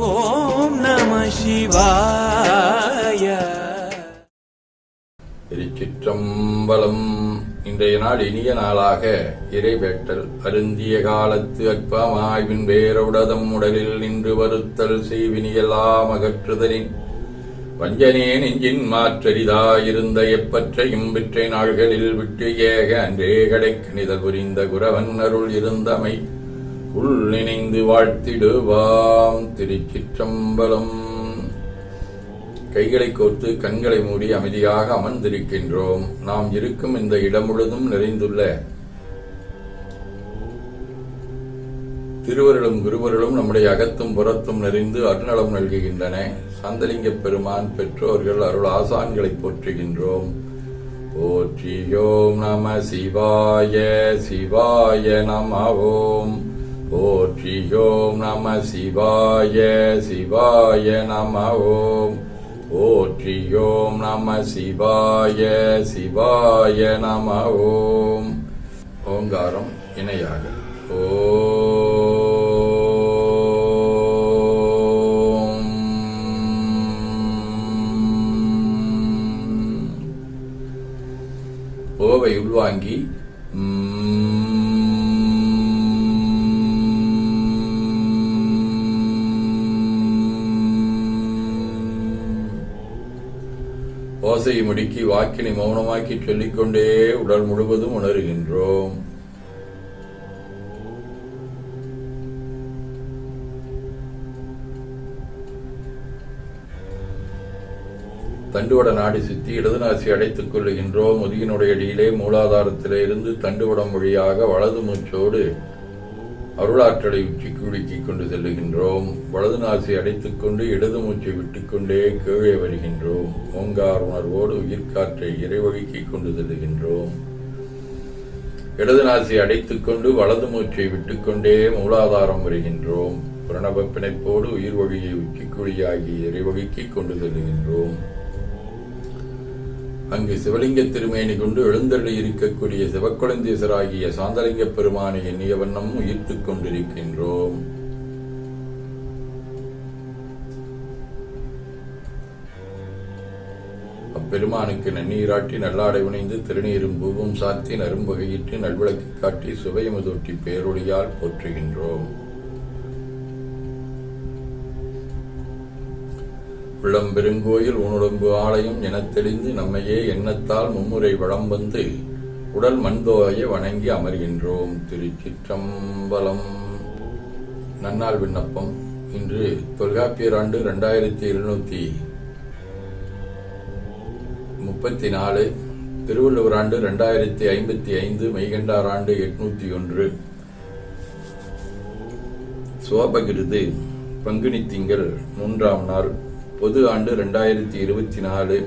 ஓம் நம சிவாய. திருச்சிற்றம்பலம். இன்றைய நாள் இனிய நாளாக இறைவேட்டல் அருந்திய காலத்து அற்பமாய்வின் வேறவுடதம் உடலில் நின்று வருத்தல் செய்வினியெல்லாம் அகற்றுதலின் வஞ்சனே நெஞ்சின் மாற்றரிதாயிருந்த எப்பற்றையும் விற்றை நாள்களில் விட்டு ஏக அன்றே கடைக்கணிதல் புரிந்த குரவன் அருள் இருந்தமை உள் நினைந்து வாழ்த்திடுவாம். திருச்சிற்றம்பலம். கைகளை கோர்த்து கண்களை மூடி அமைதியாக அமர்ந்திருக்கின்றோம். நாம் இருக்கும் இந்த இடம் முழுதும் நிறைந்துள்ள திருவருளும் குருவருளும் நம்முடைய அகத்தும் புறத்தும் நிறைந்து அருநலம் நல்குகின்றன. சாந்தலிங்க பெருமான் பெற்றோர்கள் அருள் ஆசான்களை போற்றுகின்றோம். போற்றியோம் நம சிவாய. சிவாய நம ஓம். போற்றியோம் நம சிவாய. சிவாய நம ஓம். போற்றியோம் நம சிவாய. சிவாய நம ஓம். ஓங்காரம் இணையாக ஓம். ஓவை உள்வாங்கி ஓசையை முடுக்கி வாக்கினை மௌனமாக்கி சொல்லிக்கொண்டே உடல் முழுவதும் உணர்கின்றோம். தண்டுவட நாடி சுத்தி இடது நாசி அடைத்துக் கொள்ளுகின்றோம். முதுகினுடைய அடியிலே மூலாதாரத்திலே இருந்து தண்டுவடம் வழியாக வலது மூச்சோடு அருளாற்றலை உச்சிக்கு உலுக்கிக் கொண்டு செல்லுகின்றோம். வலது நாசி அடைத்துக் கொண்டு இடது மூச்சை விட்டுக்கொண்டே கீழே வருகின்றோம். ஓங்கார உணர்வோடு உயிர்காற்றை இறைவழுக்கிக் கொண்டு செல்லுகின்றோம். இடது நாசி அடைத்துக் கொண்டு வலது மூச்சை விட்டுக்கொண்டே மூலாதாரம் வருகின்றோம். பிரணவ பிணைப்போடு உயிர் வழியை உச்சிக்குழியாகி இறைவழுக்கிக் கொண்டு செல்லுகின்றோம். அங்கு சிவலிங்க திருமேனி கொண்டு எழுந்தருளி இருக்கக்கூடிய சிவக்குழந்தீசராகிய சாந்தலிங்க பெருமானை எண்ணிய வண்ணம் உயிர்த்துக் கொண்டிருக்கின்றோம். அப்பெருமானுக்கு நன்னீராட்டி நல்லாடை உணைந்து திருநீரும் பூவும் சாத்தி நரும்பகையிட்டு நல்விளக்கு காட்டி சுவையமுதூட்டி பேரொழியால் போற்றுகின்றோம். உள்ளம் பெருங்கோயில் உணுடம்பு ஆலயம் எனத் தெளிந்து நம்மையே எண்ணத்தால் மும்முறை வளம் வந்து உடல் மண்தோய வணங்கி அமர்கின்றோம். திருச்சிற்றம்பலம். நன்னாள் விண்ணப்பம். இன்று தொல்காப்பியர் ஆண்டு 2734, திருவள்ளுவர் ஆண்டு 2055, மெய்கண்டார் ஆண்டு 801. சோபகிருது பங்குனி திங்கள் 3ஆம் நாள். பொது ஆண்டு 2024,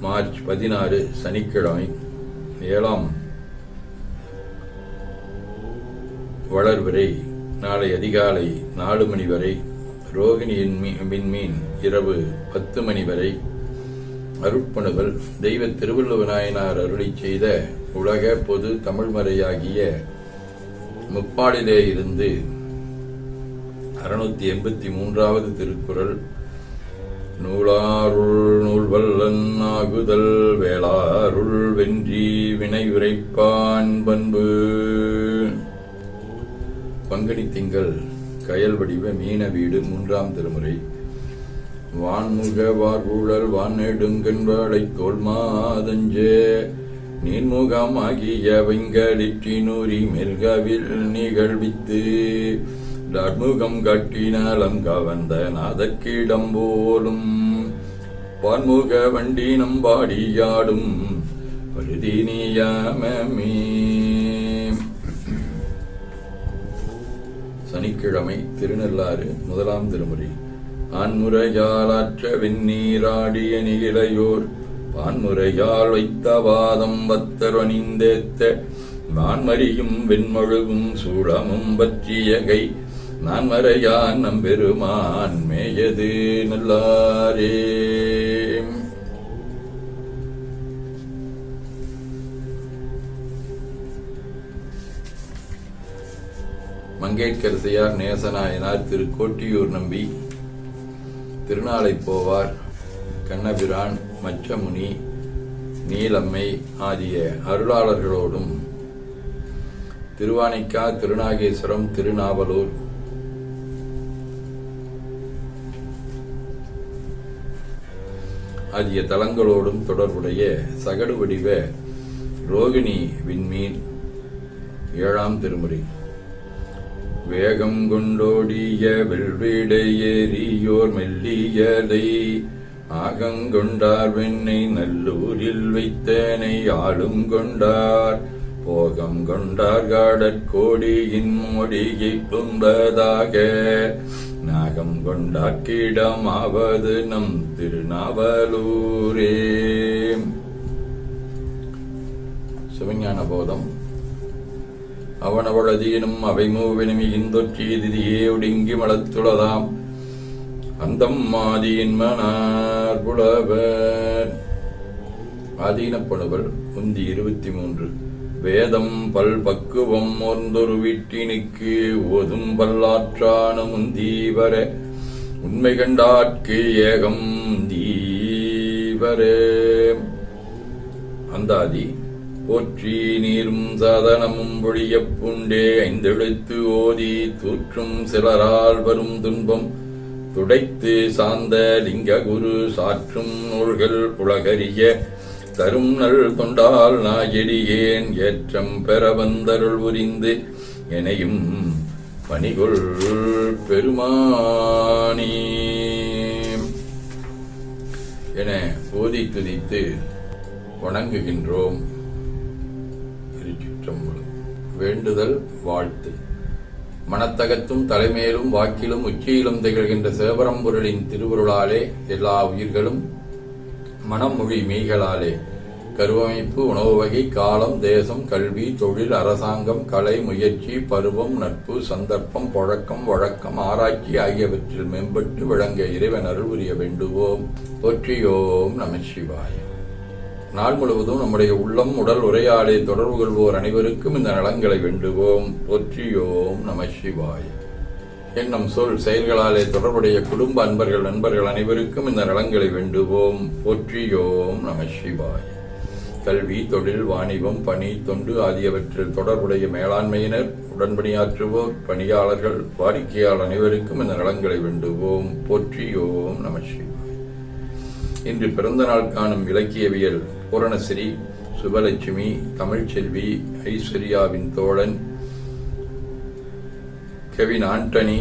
மார்ச் 16, சனிக்கிழமை. 7ஆம் வளர்வரை நாளை அதிகாலை 4 மணி வரை, ரோகிணியின் விண்மீன் இரவு 10 மணி வரை. அருட்பணுகள் தெய்வ திருவள்ளுவ நாயனார் அருளி செய்த உலக பொது தமிழ்மறையாகிய முப்பாடிலே இருந்து 683வது திருக்குறள். நூலாருள் நூல்வல்லன் ஆகுதல் வேளாருள் வென்றி வினை உரைப்பான் பண்பு. பங்குனி திங்கள் கயல் வடிவ மீன வீடு 3ஆம் திருமுறை. வான்முக வார்கூழல் வானெடுங்கண்வாடை தோல்மாதஞ்சே நீன்முகம் ஆகிய வெங்கலிற்றினூரி மெல்கவில் நிகழ்வித்து நட்முகம் கட்டினலம் கவர்ந்த நாதக்கிடம் போலும் வான்முக வண்டி நம்பாடியாடும் பருதினியமே. சனிக்கிழமை திருநள்ளாறு 1ஆம் திருமுறை. ஆன்முறையால் ஆற்ற வெந்நீராடிய நிகிலையோர் பான்முறையால் வைத்த வாதம் வத்தரணிந்தேத்த வான்மறியும் வெண்மழுவும் சூழமும் பற்றியகை நான் மறையான் நம்பெருமான் மேயது நல்லாரே. மங்கையர்க்கரசியார் நேசநாயனார், திரு கோட்டியூர் நம்பி, திருநாளை போவார், கண்ணபிரான், மச்சமுனி, நீலம்மை ஆகிய அருளாளர்களோடும் திருவானைக்கா, திருநாகேஸ்வரம், திருநாவலூர், ஆகிய தலங்களோடும் தொடர்புடைய சகடு வடிவ ரோகிணி விண்மீன் 7ஆம் திருமுறை. வேகம் கொண்டோடிய வெல்விடை ஏறியோர் மெல்லியலை ஆகங்கொண்டார் வெண்ணை நல்லூரில் வைத்தனை ஆளும் கொண்டார் போகம் கொண்டார் காடற்கோடியின் மொழியை பும்பதாக நாகம் கொண்டாக்கிடமாவது நம் திருநாவலூரே. சிவஞான போதம். அவனவளதீனும் அவை மூவெனுமி இந்தொற்றி திதியே ஒடுங்கி மலத்துளதாம் அந்தம் ஆதியின் மனார் புலவர். ஆதீனப்பணுவல் முந்தி 23. வேதம் பல் பக்குவம் ஓர்ந்தொரு வீட்டினுக்கு ஓதும் பல்லாற்றான முந்தீவர உண்மை கண்டாட்கு ஏகம் தீவரே. அந்தாதி. போற்றி நீரும் சாதனமும் பொழியப் புண்டே ஐந்தெழுத்து ஓதி தூற்றும் சிலரால் வரும் துன்பம் துடைத்து சார்ந்த லிங்க குரு சாற்றும் நூல்கள் உலகறிய தரும் நல் தொண்டால் நாயடியேன் ஏற்றம் பெற வந்தருள் புரிந்து எனையும் பணிகொள் பெருமானி என ஓதி துதித்து வணங்குகின்றோம். வேண்டுதல் வாழ்த்து. மனத்தகத்தும் தலைமையிலும் வாக்கிலும் உச்சியிலும் திகழ்கின்ற சிவபரம்பொருளின் திருவருளாலே எல்லா உயிர்களும் மனம் மொழி மெய்களாலே கருவமைப்பு, உணவு வகை, காலம், தேசம், கல்வி, தொழில், அரசாங்கம், கலை, முயற்சி, பருவம், நட்பு, சந்தர்ப்பம், பழக்கம், வழக்கம், ஆராய்ச்சி ஆகியவற்றில் மேம்பட்டு விளங்க இறைவன் அருள் புரிய வேண்டுவோம். போற்றியோம் நம சிவாய. நாள் முழுவதும் நம்முடைய உள்ளம் உடல் உரையாடை தொடர்பு கொள்வோர் அனைவருக்கும் இந்த நலங்களை வேண்டுவோம். போற்றியோம் நம சிவாய. என்னும் சொல் செயல்களாலே தொடர்புடைய குடும்ப அன்பர்கள் நண்பர்கள் அனைவருக்கும் இந்த நலங்களை வேண்டுவோம். போற்றியோம் நம சிவாய. கல்வி, தொழில், வாணிபம், பணி, தொண்டு ஆகியவற்றில் தொடர்புடைய மேலாண்மையினர், உடன்பணியாற்றுவோர், பணியாளர்கள், வாடிக்கையாளர் அனைவருக்கும் இந்த நலங்களை வேண்டுவோம். போற்றியோம் நம சிவாய. இன்று பிறந்த நாள் காணும் இலக்கியவியல் பூரணஸ்ரீ, சுபலட்சுமி, தமிழ்ச்செல்வி, ஐஸ்வர்யாவின் தோழன் கெவின் ஆண்டனி,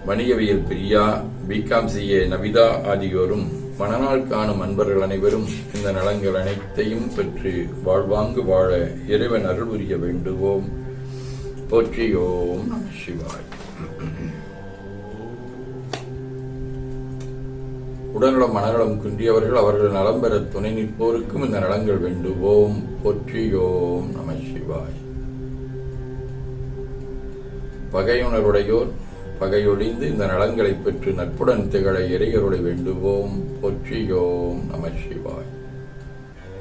வணிகவியல் பிரியா, BCom நவிதா ஆகியோரும் மணநாள் காணும் அன்பர்கள் அனைவரும் இந்த நலங்கள் அனைத்தையும் பெற்று வாழ்வாங்கு வாழ இறைவன் அருள் புரிய வேண்டுவோம். போற்றியோம் நம சிவாய். உடல்நலம் மனநலம் குன்றியவர்கள் அவர்கள் நலம் பெற துணை நிற்போருக்கும் இந்த நலங்கள் வேண்டுவோம். போற்றியோம் நம சிவாய். பகையுணர்வுடையோர் பகையொழிந்து இந்த நலங்களை பெற்று நட்புடன் திகழ இறையருளை வேண்டுவோம். போற்றியோம் நம சிவாய்.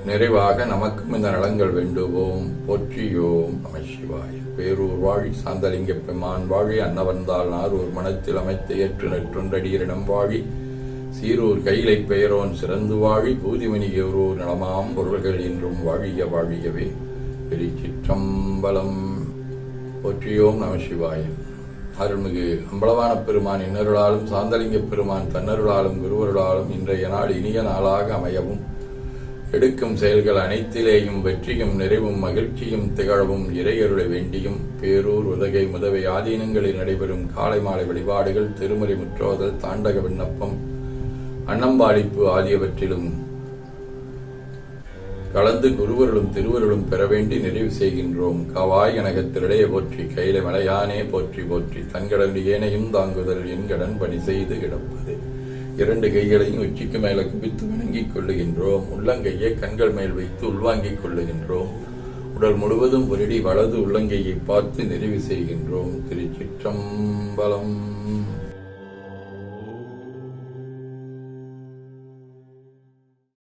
நிறைவாக நமக்கும் இந்த நலங்கள் வேண்டுவோம். போற்றியோம் நம சிவாய். பேரூர் வாழி சாந்தலிங்க பெம்மான் வாழி அன்னவந்தால் நாரூர் மனத்தில் அமைத்த ஏற்று நெற்றொன்றடியிடம் வாழி சீரூர் கையிலை பெயரோன் சிறந்து வாழி பூதிமணி எவரூர் நலமாம் பொருள்கள் என்றும் வாழிய வாழியவே. திருச்சிற்றம்பலம். போற்றியோம் நம சிவாய. அருள்மிகு அம்பலவான பெருமான் இன்னருளாலும் சாந்தலிங்க பெருமான் தன்னருளாலும் குருவருளாலும் இன்றைய நாள் இனிய நாளாக அமையவும், எடுக்கும் செயல்கள் அனைத்திலேயும் வெற்றியும் நிறைவும் மகிழ்ச்சியும் திகழவும் இறையருளை வேண்டியும், பேரூர் உதகை முதவை ஆதீனங்களில் நடைபெறும் காலை மாலை வழிபாடுகள், திருமுறை முற்றோதல், தாண்டக விண்ணப்பம், அன்னம்பாளிப்பு ஆகியவற்றிலும் கலந்து குருவருளும் திருவருளும் பெற வேண்டி நிறைவு செய்கின்றோம். கவாய் கனகத்திரிடையே போற்றி கையில மலையானே போற்றி போற்றி தன்கடன் ஏனையும் தாங்குதல் என் கடன் பணி செய்து கிடப்பது. 2 கைகளையும் உச்சிக்கு மேல குவித்து வணங்கிக் கொள்ளுகின்றோம். உள்ளங்கையை கண்கள் மேல் வைத்து உள்வாங்கிக் கொள்ளுகின்றோம். உடல் முழுவதும் ஒருடி வலது உள்ளங்கையை பார்த்து நிறைவு செய்கின்றோம். திருச்சிற்றம்பலம்.